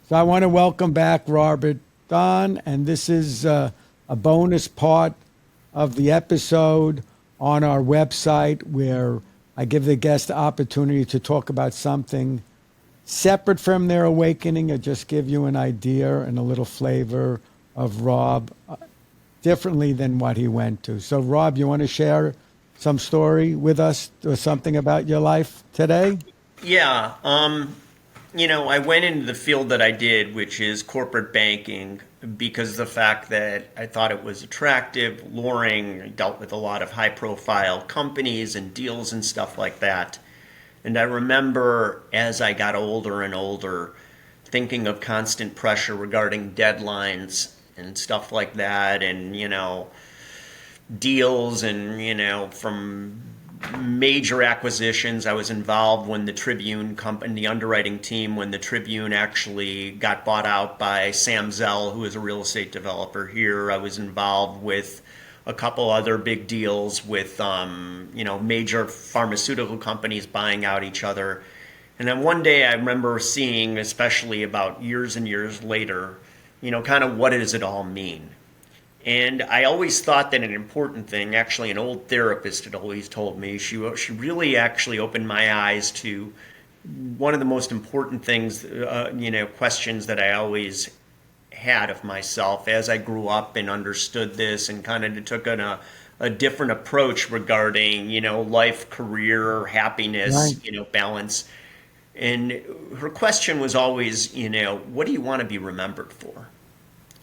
So I want to welcome back Robert Don, and this is a bonus part of the episode on our website where I give the guest the opportunity to talk about something separate from their awakening or just give you an idea and a little flavor of Rob differently than what he went to. So, Rob, you want to share some story with us or something about your life today? Yeah, I went into the field that I did, which is corporate banking, because of the fact that I thought it was attractive, luring. I dealt with a lot of high profile companies and deals and stuff like that. And I remember as I got older and older, thinking of constant pressure regarding deadlines and stuff like that, and, deals and, from major acquisitions. I was involved when the Tribune company, the underwriting team, when the Tribune actually got bought out by Sam Zell, who is a real estate developer here. I was involved with a couple other big deals with, major pharmaceutical companies buying out each other. And then one day I remember seeing, especially about years and years later, kind of what does it all mean? And I always thought that an important thing, actually, an old therapist had always told me, she really actually opened my eyes to one of the most important things, questions that I always had of myself as I grew up and understood this and kind of took a different approach regarding, life, career, happiness, Right. balance. And her question was always, what do you want to be remembered for?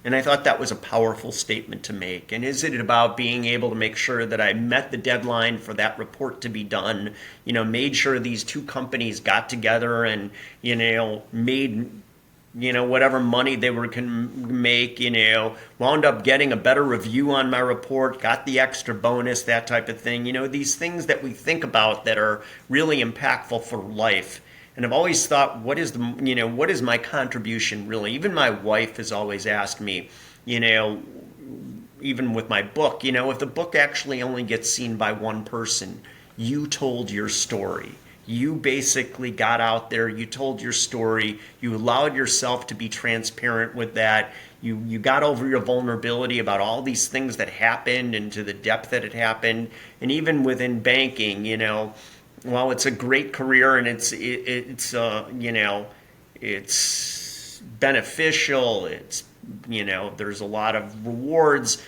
And I thought that was a powerful statement to make. And is it about being able to make sure that I met the deadline for that report to be done, made sure these two companies got together and, made, whatever money they were can make, wound up getting a better review on my report, got the extra bonus, that type of thing. These things that we think about that are really impactful for life. And I've always thought, what is my contribution really? Even my wife has always asked me, even with my book, if the book actually only gets seen by one person, you told your story. You basically got out there, you told your story, you allowed yourself to be transparent with that. You got over your vulnerability about all these things that happened and to the depth that it happened. And even within banking, while it's a great career and it's beneficial, there's a lot of rewards.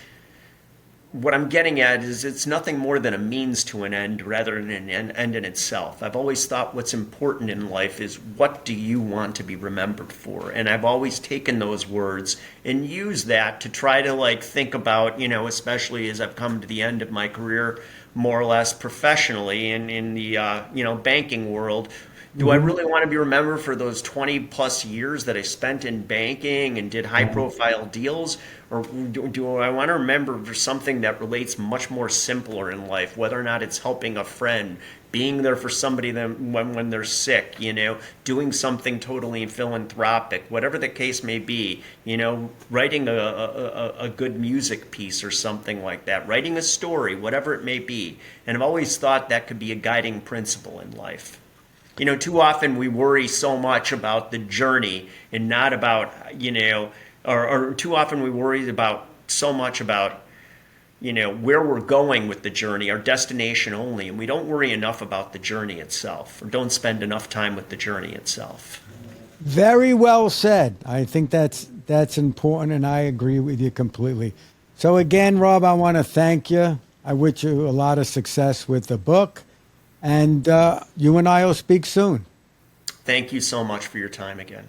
What I'm getting at is it's nothing more than a means to an end rather than an end in itself. I've always thought what's important in life is what do you want to be remembered for? And I've always taken those words and used that to try to think about, especially as I've come to the end of my career, more or less professionally in the banking world. Do I Hmm. really want to be remembered for those 20 plus years that I spent in banking and did high profile deals? Or do I want to remember for something that relates much more simpler in life, whether or not it's helping a friend, being there for somebody when they're sick, doing something totally philanthropic, whatever the case may be, writing a good music piece or something like that, writing a story, whatever it may be. And I've always thought that could be a guiding principle in life. Too often we worry so much about the journey and not about, or too often we worry about so much about, where we're going with the journey, our destination only, and we don't worry enough about the journey itself, or don't spend enough time with the journey itself. Very well said. I think that's important, and I agree with you completely. So again, Rob, I want to thank you. I wish you a lot of success with the book, and you and I will speak soon. Thank you so much for your time again.